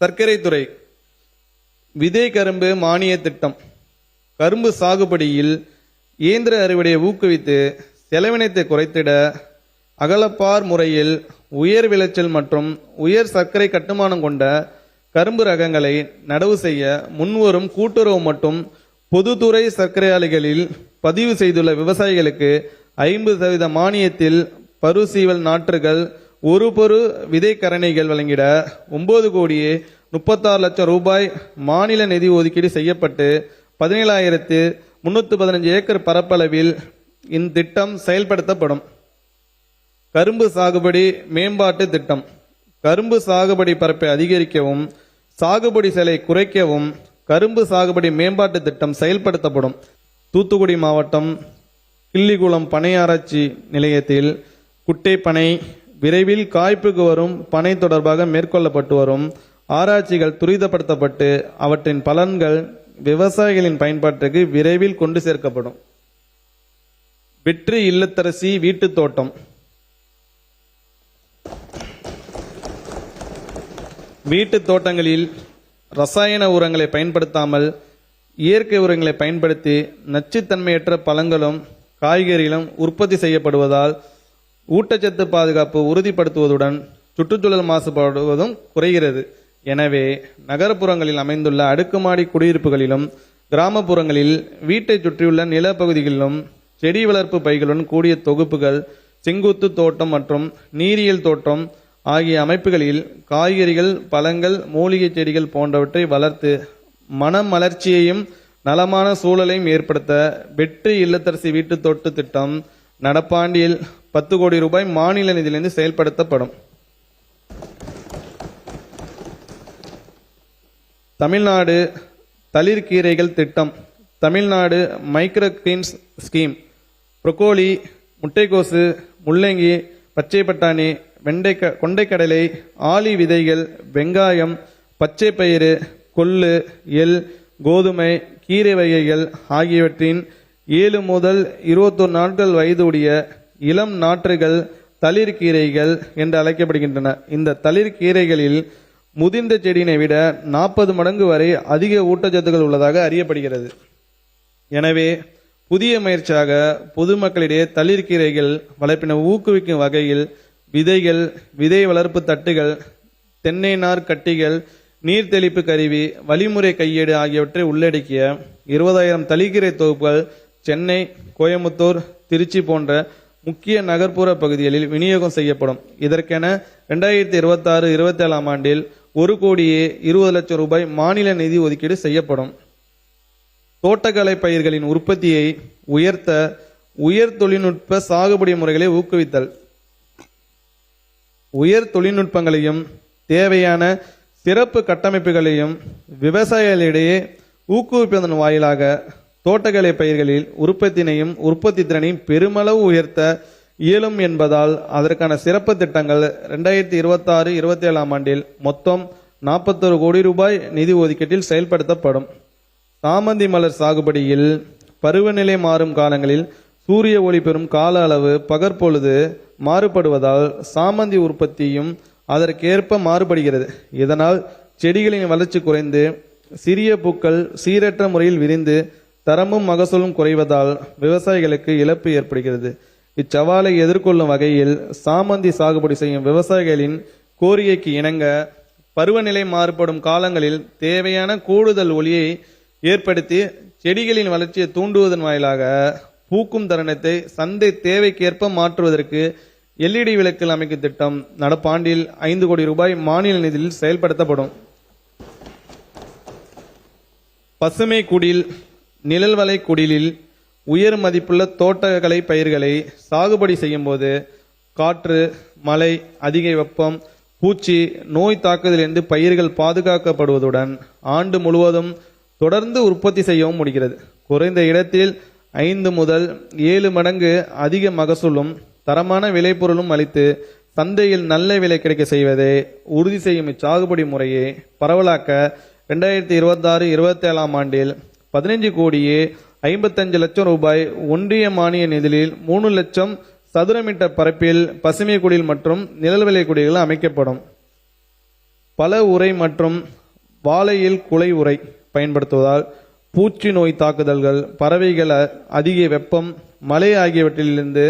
சர்க்கரை துறை விதை கரும்பு மானிய திட்டம். கரும்பு சாகுபடியில் இயந்திர அறுவடையை ஊக்குவித்து செலவினத்தை குறைத்திட அகலப்பார் முறையில் உயர் விளைச்சல் மற்றும் உயர் சர்க்கரை கட்டுமானம் கொண்ட கரும்பு ரகங்களை நடவு செய்ய முன்வரும் கூட்டுறவு மற்றும் பொதுத்துறை சர்க்கரை ஆலைகளில் பதிவு செய்துள்ள விவசாயிகளுக்கு 50% மானியத்தில் பருசீவல் நாற்றுகள் ஒரு பொரு விதை கரணைகள் வழங்கிட 9,36,00,000 ரூபாய் மாநில நிதி ஒதுக்கீடு செய்யப்பட்டு 17,315 ஏக்கர் பரப்பளவில் இத்திட்டம் செயல்படுத்தப்படும். கரும்பு சாகுபடி மேம்பாட்டு திட்டம். கரும்பு சாகுபடி பரப்பை அதிகரிக்கவும் சாகுபடி செலவை குறைக்கவும் கரும்பு சாகுபடி மேம்பாட்டு திட்டம் செயல்படுத்தப்படும். தூத்துக்குடி மாவட்டம் கிள்ளிகுளம் பனை ஆராய்ச்சி நிலையத்தில் குட்டை பனை விரைவில் காய்ப்புக்கு வரும் பனை தொடர்பாக மேற்கொள்ளப்பட்டு வரும் ஆராய்ச்சிகள் துரிதப்படுத்தப்பட்டு அவற்றின் பலன்கள் விவசாயிகளின் பயன்பாட்டுக்கு விரைவில் கொண்டு சேர்க்கப்படும். வெற்றி இல்லத்தரசி வீட்டு தோட்டம். வீட்டு தோட்டங்களில் ரசாயன உரங்களை பயன்படுத்தாமல் இயற்கை உரங்களை பயன்படுத்தி நச்சுத்தன்மையற்ற பழங்களும் காய்கறிகளும் உற்பத்தி செய்யப்படுவதால் ஊட்டச்சத்து பாதுகாப்பு உறுதிப்படுத்துவதுடன் சுற்றுச்சூழல் மாசுபடுவதும் குறைகிறது. எனவே நகர்ப்புறங்களில் அமைந்துள்ள அடுக்குமாடி குடியிருப்புகளிலும் கிராமப்புறங்களில் வீட்டை சுற்றியுள்ள நிலப்பகுதிகளிலும் செடி வளர்ப்பு பைகளுடன் கூடிய தொகுப்புகள், செங்குத்து தோட்டம் மற்றும் நீரியல் தோட்டம் ஆகிய அமைப்புகளில் காய்கறிகள், பழங்கள், மூலிகை செடிகள் போன்றவற்றை வளர்த்து மனமலர்ச்சியையும் நலமான சூழலையும் ஏற்படுத்த வெற்றி இல்லத்தரசி வீட்டு தோட்ட திட்டம் நடப்பாண்டில் 10 கோடி ரூபாய் மாநில நிதியிலிருந்து செயல்படுத்தப்படும். தமிழ்நாடு தளிர்கீரைகள் திட்டம். Tamil Nadu micro greens scheme. Broccoli, முட்டைக்கோசு, முள்ளங்கி, பச்சை பட்டாணி, கொண்டைக்கடலை, ஆளி விதைகள், வெங்காயம், பச்சை பயிறு, கொள்ளு, எள், கோதுமை, கீரை வகைகள் ஆகியவற்றின் 7 முதல் 21 நாட்கள் வயது உடைய இளம் நாற்றுகள் தளிர்கீரைகள் என்று அழைக்கப்படுகின்றன. இந்த தளிர்கீரைகளில் முதிர்ந்த செடியினை விட 40 மடங்கு வரை அதிக ஊட்டச்சத்துக்கள் உள்ளதாக அறியப்படுகிறது. எனவே புதிய முயற்சியாக பொதுமக்களிடையே தளிர்கீரைகள் வளர்ப்பினை ஊக்குவிக்கும் வகையில் விதைகள், விதை வளர்ப்பு தட்டுகள், தென்னை நார் கட்டிகள், நீர் தெளிப்பு கருவி, வழிமுறை கையேடு ஆகியவற்றை உள்ளடக்கிய 20,000 தளிர்கீரை தொகுப்புகள் சென்னை, கோயம்புத்தூர், திருச்சி போன்ற முக்கிய நகர்ப்புற பகுதிகளில் விநியோகம் செய்யப்படும். இதற்கென 2026-27 ஆண்டில் 1,20,00,000 ரூபாய் மாநில நிதி ஒதுக்கீடு செய்யப்படும். தோட்டக்கலை பயிர்களின் உற்பத்தியை உயர்த்த உயர் தொழில்நுட்ப சாகுபடி முறைகளை ஊக்குவித்தல். உயர் தொழில்நுட்பங்களையும் தேவையான சிறப்பு கட்டமைப்புகளையும் விவசாயிகளிடையே ஊக்குவிப்பதன் வாயிலாக தோட்டக்கலை பயிர்களில் உற்பத்தினையும் உற்பத்தி திறனையும் பெருமளவு உயர்த்த இயலும் என்பதால் அதற்கான சிறப்பு திட்டங்கள் 2026-27 ஆண்டில் மொத்தம் 41 கோடி ரூபாய் நிதி ஒதுக்கீட்டில் செயல்படுத்தப்படும். சாமந்தி மலர் சாகுபடியில் பருவநிலை மாறும் காலங்களில் சூரிய ஒளி பெறும் கால அளவு பகற்பொழுது மாறுபடுவதால் சாமந்தி உற்பத்தியும் அதற்கேற்ப மாறுபடுகிறது. இதனால் செடிகளின் வளர்ச்சி குறைந்து சிறிய பூக்கள் சீரற்ற முறையில் விரிந்து தரமும் மகசூலும் குறைவதால் விவசாயிகளுக்கு இழப்பு ஏற்படுகிறது. இச்சவாலை எதிர்கொள்ளும் வகையில் சாமந்தி சாகுபடி செய்யும் விவசாயிகளின் கோரிக்கைக்கு இணங்க பருவநிலை மாறுபடும் காலங்களில் தேவையான கூடுதல் ஒளியை ஏற்படுத்தி செடிகளின் வளர்ச்சியை தூண்டுவதன் வாயிலாக பூக்கும் தருணத்தை சந்தை தேவைக்கேற்ப மாற்றுவதற்கு LED விளக்கில் அமைக்கும் திட்டம் நடப்பாண்டில் 5 கோடி ரூபாய் மாநில நிதியில் செயல்படுத்தப்படும். பசுமை குடில். நிழல்வலை குடிலில் உயர் மதிப்புள்ள தோட்டக்கலை பயிர்களை சாகுபடி செய்யும் போது காற்று, மழை, அதிக வெப்பம், பூச்சி, நோய் தாக்குதலிருந்து பயிர்கள் பாதுகாக்கப்படுவதுடன் ஆண்டு முழுவதும் தொடர்ந்து உற்பத்தி செய்யவும் முடிகிறது. குறைந்த இடத்தில் 5 முதல் 7 மடங்கு அதிக மகசூலும் தரமான விளைபொருளும் அளித்து சந்தையில் நல்ல விலை கிடைக்க செய்வதை உறுதி செய்யும் இச்சாகுபடி முறையை பரவலாக்க 2026-27 ஆண்டில் 15,55,00,000 ரூபாய் ஒன்றிய மானிய நிதியில் 3 லட்சம் சதுர மீட்டர் பரப்பில் பசுமை குடில் மற்றும் நிழல் விலை குடில்கள் அமைக்கப்படும். பல உரை மற்றும் வாழையில் குலை உரை பயன்படுத்துவதால் பூச்சி நோய் தாக்குதல்கள், பறவைகள், அதிக வெப்பம், மழை ஆகியவற்றிலிருந்து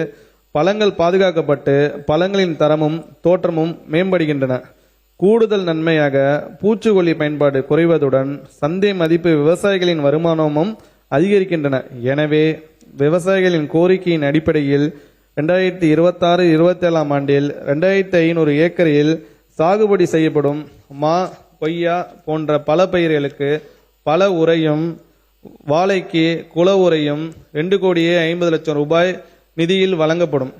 பழங்கள் பாதுகாக்கப்பட்டு பழங்களின் தரமும் தோற்றமும் மேம்படுகின்றன. கூடுதல் நன்மையாக பூச்சிக்கொல்லி பயன்பாடு குறைவதுடன் சந்தை மதிப்பு, விவசாயிகளின் வருமானமும் அதிகரிக்கின்றன. எனவே விவசாயிகளின் கோரிக்கையின் அடிப்படையில் 2026-27 ஆண்டில் 2500 ஏக்கரில் சாகுபடி செய்யப்படும் மா, கொய்யா போன்ற பல பயிர்களுக்கு பல உரையும், வாழைக்கு குல உரையும் 2,50,00,000 ரூபாய் நிதியில் வழங்கப்படும்.